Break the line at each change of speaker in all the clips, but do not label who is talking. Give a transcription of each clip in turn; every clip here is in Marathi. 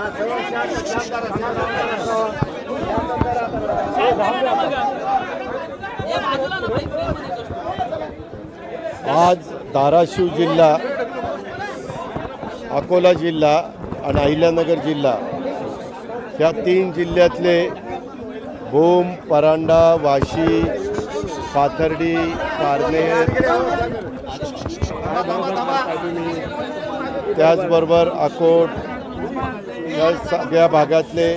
आज धाराशिव जिल्हा, अकोला जिल्हा आणि अहिल्यानगर जिल्हा या 3 जिल्ह्यातले भूम, परांडा, वाशी, पाथर्डी, पारनेर, त्याचबरोबर अकोट या सगळ्या भागातले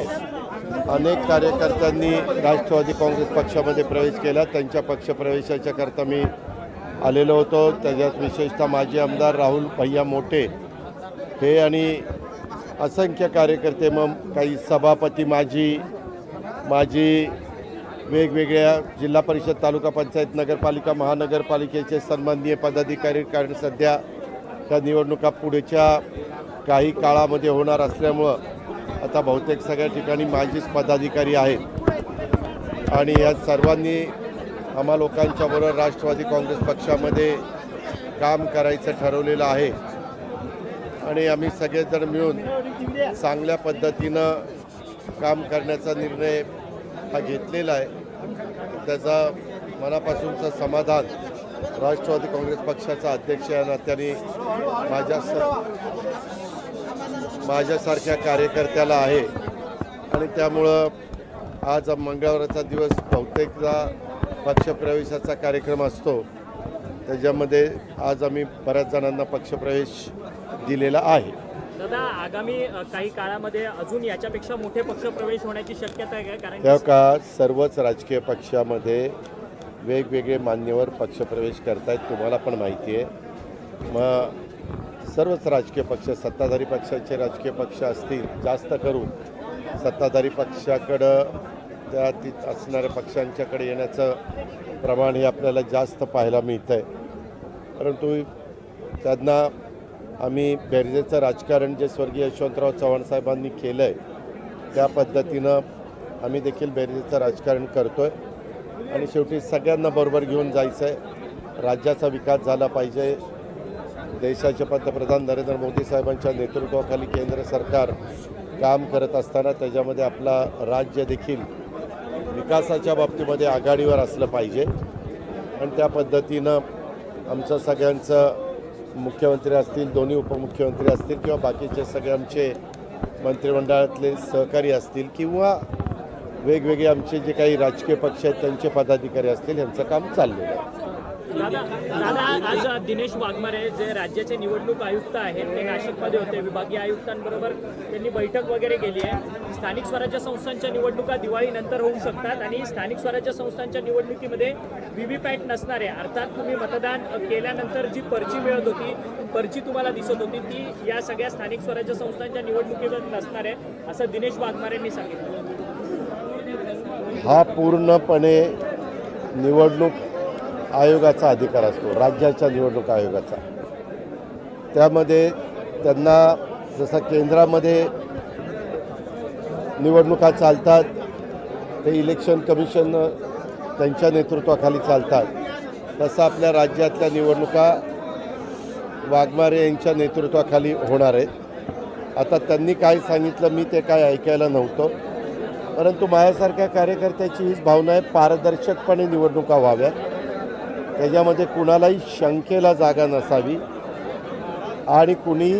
अनेक कार्यकर्त्यांनी राष्ट्रवादी काँग्रेस पक्षामध्ये प्रवेश केला। त्यांच्या पक्षप्रवेशाच्या करता मी आलेलो होतो। त्याच्यात विशेषतः माजी आमदार राहुल भैया मोठे हे आणि असंख्य कार्यकर्ते, मग काही सभापती, माजी वेगवेगळ्या जिल्हा परिषद, तालुका पंचायत, नगरपालिका, महानगरपालिकेचे सन्माननीय पदाधिकारी, कारण सध्या त्या निवडणुका पुढच्या काही काळामध्ये होणार असल्यामुळं आता बहुतेक सगळ्या ठिकाणी माजीच पदाधिकारी आहेत आणि या सर्वांनी आम्हा लोकांच्या बरोबर राष्ट्रवादी काँग्रेस पक्षामध्ये काम करायचं ठरवलेलं आहे आणि आम्ही सगळेजण मिळून चांगल्या पद्धतीनं काम करण्याचा निर्णय हा घेतलेला आहे। त्याचा मनापासूनचं समाधान राष्ट्रवादी काँग्रेस पक्षाचा अध्यक्ष या नात्याने माझ्यासारख्या कार्यकर्त्याला आहे आणि त्यामुळं आज मंगळवारचा दिवस बहुतेकदा पक्षप्रवेशाचा कार्यक्रम असतो, त्याच्यामध्ये आज आम्ही बऱ्याच जणांना पक्षप्रवेश दिलेला आहे।
दादा, आगामी काही काळामध्ये अजून याच्यापेक्षा मोठे पक्षप्रवेश होण्याची शक्यता आहे, कारण
त्या सर्वच राजकीय पक्षामध्ये वेगवेगळे मान्यवर पक्षप्रवेश करतायत, तुम्हाला पण माहिती आहे। मग सर्वच राजकीय पक्ष, सत्ताधारी पक्षाचे राजकीय पक्ष असतील, जास्त करून सत्ताधारी पक्षाकडं त्या असणाऱ्या पक्षांच्याकडे येण्याचं प्रमाण हे आपल्याला जास्त पाहायला मिळतं आहे, परंतु त्यांना आम्ही बेरजेचं राजकारण जे स्वर्गीय यशवंतराव चव्हाण साहेबांनी केलं आहे त्या पद्धतीनं आम्ही देखील बेरजेचं राजकारण करतो आहे आणि शेवटी सगळ्यांना बरोबर घेऊन जायचं आहे। राज्याचा विकास झाला पाहिजे। देशाचे पंतप्रधान नरेंद्र मोदी साहेबांच्या नेतृत्वाखाली केंद्र सरकार काम करत असताना त्याच्यामध्ये आपला राज्य देखील विकासाच्या बाबतीमध्ये आघाडीवर असलं पाहिजे आणि त्या पद्धतीनं आमचं सगळ्यांचं, मुख्यमंत्री असतील, दोन्ही उपमुख्यमंत्री असतील किंवा बाकीचे सगळे आमचे मंत्रिमंडळातले सहकारी असतील किंवा वेगवेगळे आमचे जे काही राजकीय पक्ष आहेत त्यांचे पदाधिकारी असतील, यांचं काम चाललेलं आहे।
दादा, आज दिनेश वाघमारे जे राज्याचे निवडणूक आयुक्त आहेत ते नाशिकमध्ये होते। विभागीय आयुक्तांबरोबर त्यांनी बैठक वगैरे केली आहे। स्थानिक स्वराज्य संस्थांच्या निवडणुका दिवाळीनंतर होऊ शकतात आणि स्थानिक स्वराज्य संस्थांच्या निवडणुकीमध्ये व्हीव्हीपॅट नसणार आहे, अर्थात तुम्ही मतदान केल्यानंतर जी पर्ची मिळत होती, पर्ची तुम्हाला दिसत होती, ती या सगळ्या स्थानिक स्वराज्य संस्थांच्या निवडणुकीवर नसणार आहे, असं दिनेश वाघमारेंनी सांगितलं।
हा पूर्णपणे निवडणूक आयोगाचा अधिकार असतो, राज्याच्या निवडणूक आयोगाचा। त्यामध्ये त्यांना जसं केंद्रामध्ये निवडणुका चालतात ते इलेक्शन कमिशन त्यांच्या नेतृत्वाखाली चालतात, तसं आपल्या राज्यातल्या निवडणुका वाघमारे यांच्या नेतृत्वाखाली होणार आहेत। आता त्यांनी काय सांगितलं मी ते काय ऐकायला नव्हतं, परंतु माझ्यासारख्या कार्यकर्त्याची हीच भावना आहे, पारदर्शकपणे निवडणुका व्हाव्यात, त्याच्यामध्ये कुणालाही शंकेला जागा नसावी आणि कुणी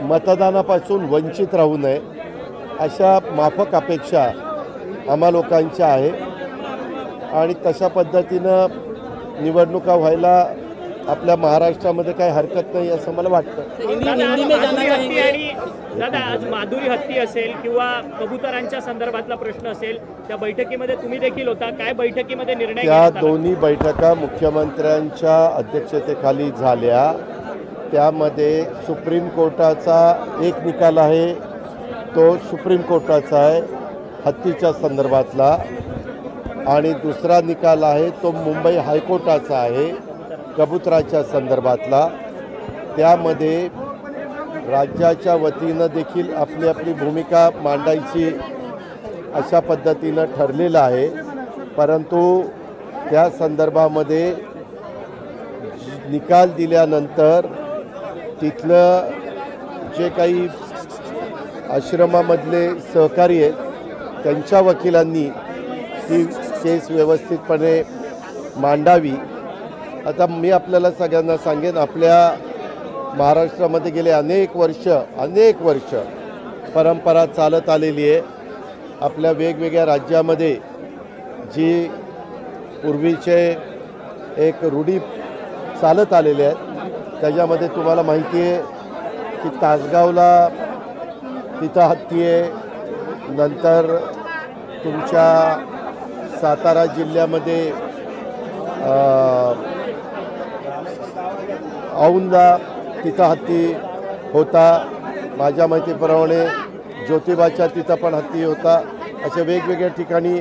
मतदानापासून वंचित राहू नये अशा माफक अपेक्षा आम्हा लोकांच्या आहे आणि तशा पद्धतीनं निवडणुका व्हायला आपल्या महाराष्ट्रामध्ये काही हरकत नाही असं मला वाटतं।
दादा, आज माधुरी हत्ती असेल किंवा कबुतरांच्या संदर्भातला प्रश्न असेल, त्या बैठकीमध्ये तुम्ही देखील होता, काय बैठकीमध्ये निर्णय
त्या दोन्ही बैठका मुख्यमंत्र्यांच्या अध्यक्षतेखाली झाल्या। त्यामध्ये सुप्रीम कोर्टाचा एक निकाल आहे, तो सुप्रीम कोर्टाचा आहे हत्तीच्या संदर्भातला, आणि दुसरा निकाल आहे तो मुंबई हायकोर्टाचा आहे कबुतराच्या संदर्भातला। त्यामध्ये राज्याच्या वतीनं देखील आपली आपली भूमिका मांडायची अशा पद्धतीनं ठरलेलं आहे, परंतु त्या संदर्भामध्ये निकाल दिल्यानंतर तिथलं जे काही आश्रमामधले सहकारी आहेत त्यांच्या वकिलांनी ती केस व्यवस्थितपणे मांडावी. आता मी आपल्याला सगळ्यांना सांगेन, आपल्या महाराष्ट्रामध्ये गेले अनेक वर्ष परंपरा चालत आलेली आहे. आपल्या वेगवेगळ्या राज्यामध्ये जी पूर्वीचे एक रूढी चालत आलेले आहेत त्याच्यामध्ये तुम्हाला माहिती आहे की तासगावला तिथं हत्ती आहे, नंतर तुमच्या सातारा जिल्ह्यामध्ये औंधला तिथं हत्ती होता, माझ्या माहितीप्रमाणे ज्योतिबाच्या तिथं पण हत्ती होता. अशा वेगवेगळ्या ठिकाणी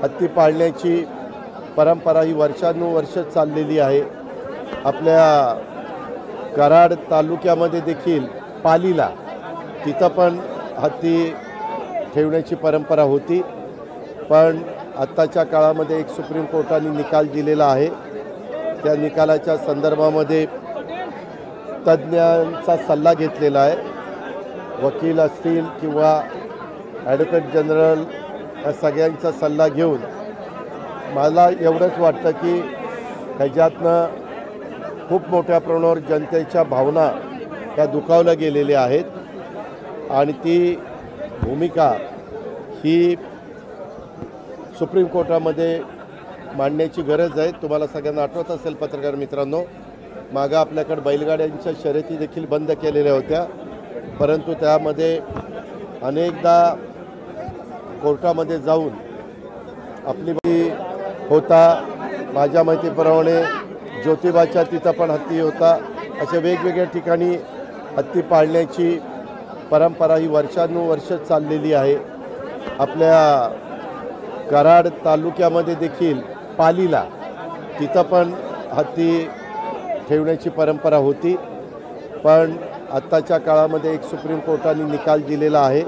हत्ती पाळण्याची परंपरा ही वर्षानुवर्ष चाललेली आहे. आपल्या कराड तालुक्यामध्ये देखील पालीला तिथं पण हत्ती ठेवण्याची परंपरा होती. पण आत्ताच्या काळामध्ये एक सुप्रीम कोर्टाने निकाल दिलेला आहे. त्या निकालाच्या संदर्भामध्ये तज्ज्ञांचा सल्ला घेतलेला आहे. वकील असतील किंवा ॲडव्होकेट जनरल या सगळ्यांचा सल्ला घेऊन मला एवढंच वाटतं की ह्याच्यातनं खूप मोठ्या प्रमाणावर जनतेच्या भावना त्या दुखावल्या गेलेल्या आहेत आणि ती भूमिका ही सुप्रीम कोर्टामध्ये मांडण्याची गरज आहे. तुम्हाला सगळ्यांना आठवत असेल पत्रकार मित्रांनो, मागं आपल्याकडे बैलगाड्यांच्या शर्यती देखील बंद केलेल्या होत्या, परंतु त्यामध्ये अनेकदा कोर्टामध्ये जाऊन आपली होता. माझ्या माहितीप्रमाणे ज्योतिबाच्या तिथं पण हत्ती होता. अशा वेगवेगळ्या ठिकाणी हत्ती पाळण्याची परंपरा ही वर्षानुवर्ष चाललेली आहे. आपल्या कराड तालुक्यामध्ये देखील पालीला तिथं पण हत्ती ठेवण्याची परंपरा होती. पण आत्ताच्या काळामध्ये एक सुप्रीम कोर्टाने निकाल दिलेला आहे.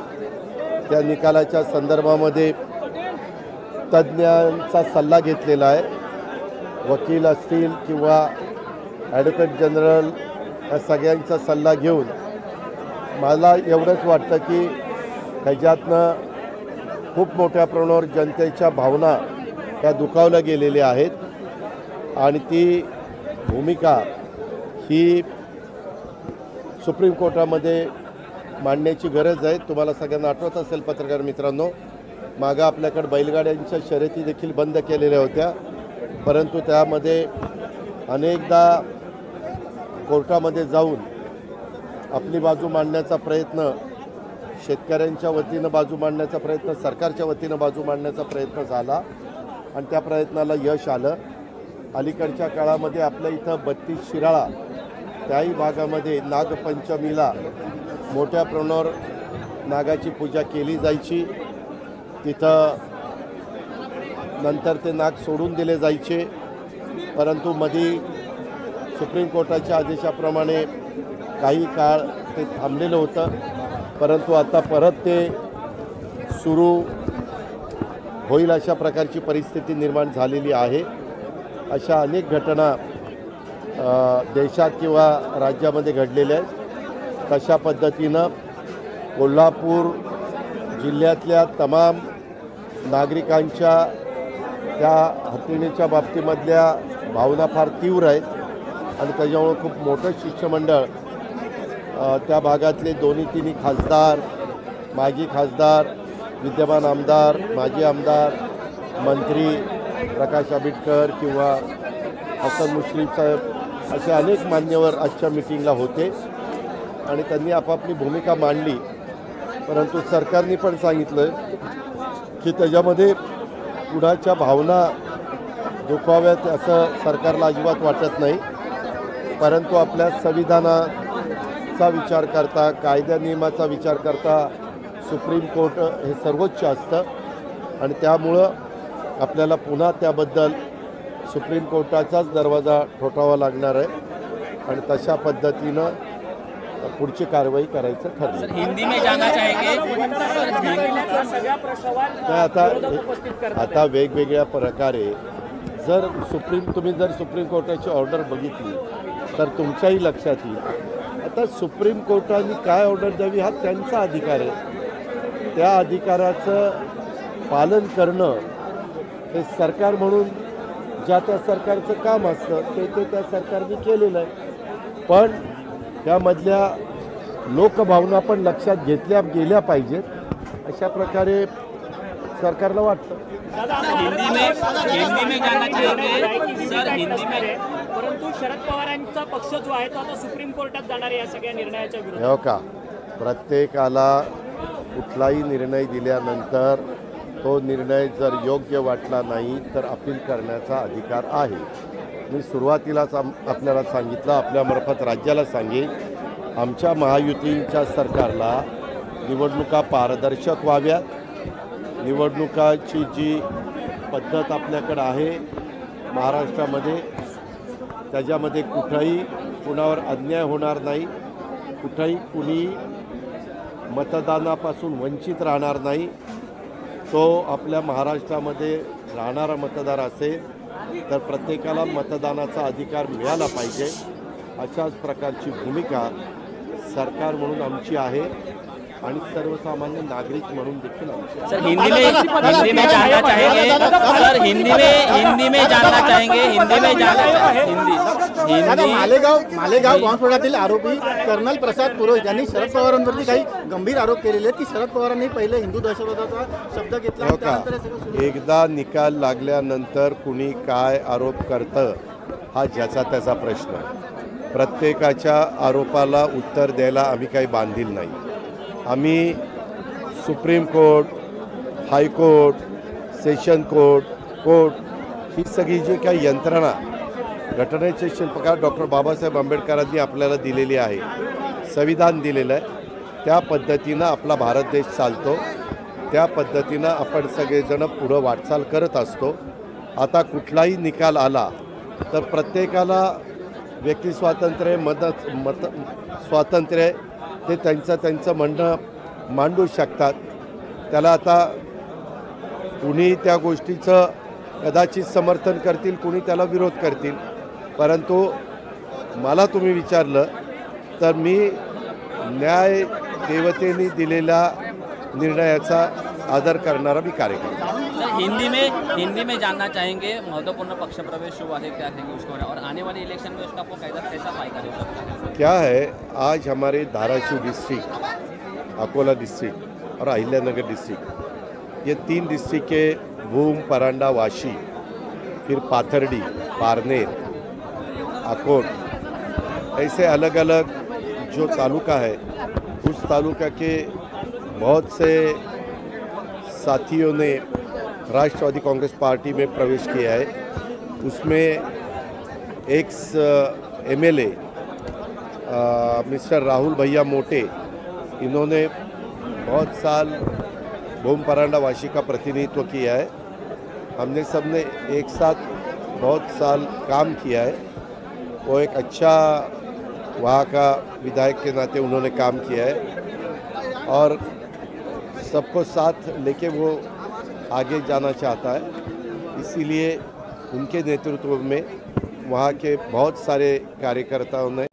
त्या निकालाच्या संदर्भामध्ये तज्ज्ञांचा सल्ला घेतलेला आहे. वकील असतील किंवा ॲडव्होकेट जनरल या सगळ्यांचा सल्ला घेऊन मला एवढंच वाटतं की ह्याच्यातनं खूप मोठ्या प्रमाणावर जनतेच्या भावना त्या दुखावल्या गेलेल्या आहेत आणि ती भूमिका ही सुप्रीम कोर्टामध्ये मांडण्याची गरज आहे. तुम्हाला सगळ्यांना आठवत असेल पत्रकार मित्रांनो, मागं आपल्याकडे बैलगाड्यांच्या शर्यती देखील बंद केलेल्या होत्या, परंतु त्यामध्ये अनेकदा कोर्टामध्ये जाऊन आपली बाजू मांडण्याचा प्रयत्न, शेतकऱ्यांच्या वतीनं बाजू मांडण्याचा प्रयत्न, सरकारच्या वतीनं बाजू मांडण्याचा प्रयत्न झाला आणि त्या प्रयत्नाला यश आलं. अलीकडच्या काळामध्ये आपल्या इथं 32 शिराळा त्याही भागामध्ये नागपंचमीला मोठ्या प्रमाणावर नागाची पूजा केली जायची. तिथं नंतर ते नाग सोडून दिले जायचे, परंतु मधी सुप्रीम कोर्टाच्या आदेशाप्रमाणे काही काळ ते थांबलेलं होतं, परंतु आता परत ते सुरू होईल अशा प्रकारची परिस्थिती निर्माण झालेली आहे. अशा अनेक घटना देशात किंवा राज्यामध्ये घडलेल्या आहेत. तशा पद्धतीनं कोल्हापूर जिल्ह्यातल्या तमाम नागरिकांच्या त्या हत्तीनेच्या बाबतीमधल्या भावना फार तीव्र आहेत आणि त्याच्यामुळं खूप मोठं शिष्टमंडळ त्या भागातले दोन्ही तिन्ही खासदार, माजी खासदार, विद्यमान आमदार, माजी आमदार, मंत्री प्रकाश आंबेडकर किंवा हसन मुश्रीफ साहेब असे अनेक मान्यवर आजच्या मिटिंगला होते आणि त्यांनी आपापली भूमिका मांडली. परंतु सरकारने पण सांगितलं की त्याच्यामध्ये कुणाच्या भावना दुखाव्यात असं सरकारला अजिबात वाटत नाही, परंतु आपल्या संविधानाचा विचार करता, कायदा नियमाचा विचार करता सुप्रीम कोर्ट हे सर्वोच्च असतं आणि त्यामुळं आपल्याला पुन्हा त्याबद्दल सुप्रीम कोर्टाचाच दरवाजा ठोठावा लागणार आहे आणि तशा पद्धतीनं पुढची कारवाई करायचं ठरलं.
हिंदी में जाना चाहेंगे
आता वेगवेगळ्या प्रकारे तुम्ही जर सुप्रीम कोर्टाची ऑर्डर बघितली तर तुमच्याही लक्षात येईल. आता सुप्रीम कोर्टाने काय ऑर्डर द्यावी हा त्यांचा अधिकार आहे. त्या अधिकाराचं पालन करणं हे सरकार म्हणून ज्या त्या सरकारचं काम असतं ते त्या सरकारने केलेलं आहे. पण त्यामधल्या लोकभावना पण लक्षात घेतल्या गेल्या पाहिजेत अशा प्रकारे सरकारला वाटतं.
हिंदी में जानना चाहेंगे सर, हिंदी में.
परंतु शरद पवारांचा पक्ष जो आहे तो आता सुप्रीम कोर्टात जाणार आहे या सगळ्या निर्णयाच्या विरोधात.
हो का, प्रत्येकाला कुठलाही निर्णय दिल्यानंतर तो निर्णय जर योग्य वाटला नाही तर अपील करण्याचा अधिकार आहे. मी सुरुवातीलाच आपल्याला सांगितलं, आपल्यामार्फत राज्याला सांगेन, आमच्या महायुतीच्या सरकारला निवडणुका पारदर्शक व्हाव्यात. निवडणुकाची जी पद्धत आपल्याकडं आहे महाराष्ट्रामध्ये त्याच्यामध्ये कुठंही कुणावर अन्याय होणार नाही, कुठंही कुणी मतदानापासून वंचित राहणार नाही. तो आपल्या महाराष्ट्रामध्ये राहणारा मतदार असेल तर प्रत्येकाला मतदानाचा अधिकार मिळाला पाहिजे. अशाच प्रकारची भूमिका सरकार म्हणून आमची आहे आणि सर्वसामान्य नागरिक म्हणून देखील आमची आहे.
सर, हिंदी में जानना चाहेंगे सर, हिंदी में जानना चाहेंगे, हिंदी में जानना हिंदी.
मालेगाव बॉम्बस्फोटातील आरोपी कर्नल प्रसाद पुरोहित यांनी शरद पवारांवरती काही गंभीर आरोप केलेले आहेत की शरद पवारांनी पहिले हिंदू दहशतवादाचा शब्द घेतला
हो
आणि
का,
त्यानंतर हे सगळं सुरू झालं.
एकदा निकाल लागल्यानंतर कुणी काय आरोप करतं हा ज्याचा त्याचा प्रश्न आहे. प्रत्येकाच्या आरोपाला उत्तर द्यायला आम्ही काही बांधील नाही. आम्ही Supreme Court, high court, session court ही सगळी जी काही यंत्रणा घटनेचे शिल्पकार डॉक्टर बाबासाहेब आंबेडकरांनी आपल्याला दिलेली आहे, संविधान दिलेलं आहे, त्या पद्धतीनं आपला भारत देश चालतो. त्या पद्धतीनं आपण सगळेजण पुढं वाटचाल करत असतो. आता कुठलाही निकाल आला तर प्रत्येकाला व्यक्ती स्वातंत्र्य, मत स्वातंत्र्य, ते त्यांचं म्हणणं मांडू शकतात. त्याला आता कुणी त्या गोष्टीचं कदाचित समर्थन करतील, कुणी त्याला विरोध करतील. परंतु मला तुम्ही विचारलं तर मी न्याय देवतेने दिलेल्या निर्णयाचा आदर करणारा मी कार्यकर्ता.
सर, हिंदी में जानना चाहेंगे, महत्वपूर्ण पक्ष प्रवेश हुआ है, क्या कहेंगे उसको, और आने वाले इलेक्शन में उसका कैसा फायदा हो सकता है?
क्या है, आज हमारे धाराशिव डिस्ट्रिक्ट, अकोला डिस्ट्रिक्ट और अहिल्यानगर डिस्ट्रिक्ट, ये 3 डिस्ट्रिक्ट के भूम, परांडा, वाशी, फिर पाथर्डी, पारनेर, अकोट, ऐसे अलग अलग जो तालुका है, उस तालुका के बहुत से साथियों ने राष्ट्रवादी कांग्रेस पार्टी में प्रवेश किया है. उसमें एक्स MLA मिस्टर राहुल भैया मोटे, इन्होंने बहुत साल भूम, परांडा, वाशी का प्रतिनिधित्व किया है. हमने सबने एक साथ बहुत साल काम किया है. वो एक अच्छा वहाँ का विधायक के नाते उन्होंने काम किया है और सबको साथ लेके वो आगे जाना चाहता है. इसीलिए उनके नेतृत्व में वहाँ के बहुत सारे कार्यकर्ताओं ने.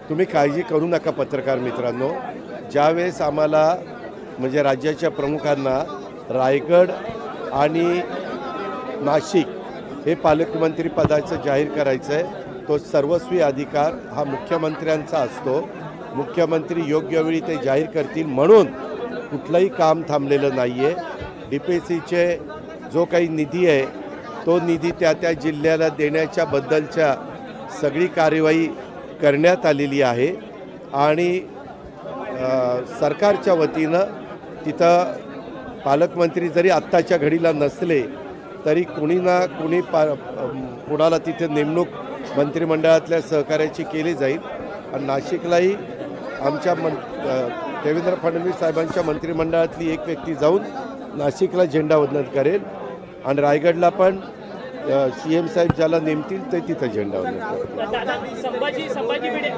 तुम्ही काळजी करू नका पत्रकार मित्रांनो. ज्यावेळेस आम्हाला म्हणजे राज्याच्या प्रमुखांना रायगड आणि नाशिक हे पालकमंत्री पदाचं जाहीर करायचं आहे, तो सर्वस्वी अधिकार हा मुख्यमंत्र्यांचा असतो. मुख्यमंत्री योग्य वेळी ते जाहीर करतील म्हणून कुठलंही काम थांबलेलं नाही आहे. DPCचे जो काही निधी आहे तो निधी त्या जिल्ह्याला देण्याच्या बद्दलच्या सगळी कार्यवाही करण्यात आलेली आहे आणि सरकारच्या वतीनं तिथं पालकमंत्री जरी आत्ताच्या घडीला नसले तरी कुणी ना कुणी कुणाला तिथे नेमणूक मंत्रिमंडळातल्या सहकार्याची केली जाईल. आणि नाशिकलाही आमच्या देवेंद्र फडणवीस साहेबांच्या मंत्रिमंडळातली एक व्यक्ती जाऊन नाशिकला झेंडावंदन करेल आणि रायगडला पण CM साहेब ज्याला नेमतील ते तिथं झेंडा उतरवतील.
दादा संभाजी भिडे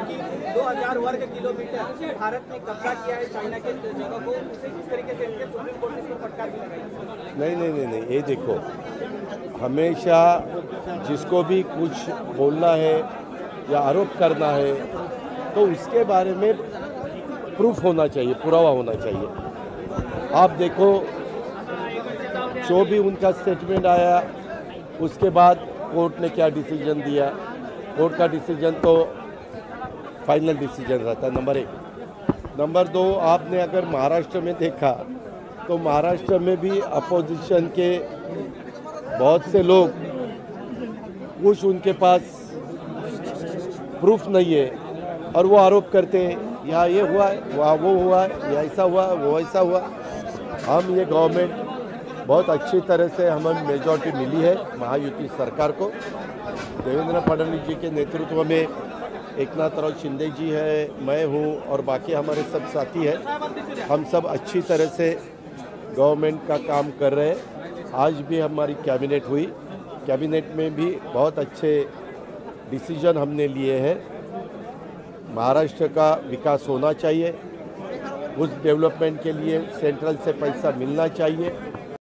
2000 वर्ग किलोमीटर भारत ने कब्जा किया है चाइना के जगह को, उसे किस तरीके से उनके सुप्रीम कोर्ट ने इसको फटकार भी लगाई?
नहीं, ये देखो, हमेशा जिसको भी कुछ बोलना है या आरोप करना है तो उसके बारे में प्रूफ होना चाहिए, पुरावा होना चाहिए. आप देखो, जो भी उनका स्टेटमेंट आया उसके बाद कोर्ट ने क्या डिसीजन दिया. कोर्ट का डिसीजन तो फाइनल डिसीजन रहता है, नंबर 1. नंबर 2, आपने अगर महाराष्ट्र में देखा तो महाराष्ट्र में भी अपोजिशन के बहुत से लोग, कुछ उनके पास प्रूफ नहीं है और वो आरोप करते हैं, यहाँ ये हुआ है, वहाँ वो हुआ है, या ऐसा हुआ, वो ऐसा हुआ. हम ये गवर्नमेंट बहुत अच्छी तरह से हमें मेजॉरिटी मिली है महायुति सरकार को. देवेंद्र फडणवीस जी के नेतृत्व में एकनाथराव शिंदे जी है, मैं हूँ और बाकी हमारे सब साथी हैं. हम सब अच्छी तरह से गवर्नमेंट का काम कर रहे हैं. आज भी हमारी कैबिनेट हुई, कैबिनेट में भी बहुत अच्छे डिसीजन हमने लिए हैं. महाराष्ट्र का विकास होना चाहिए, उस डेवलपमेंट के लिए सेंट्रल से पैसा मिलना चाहिए.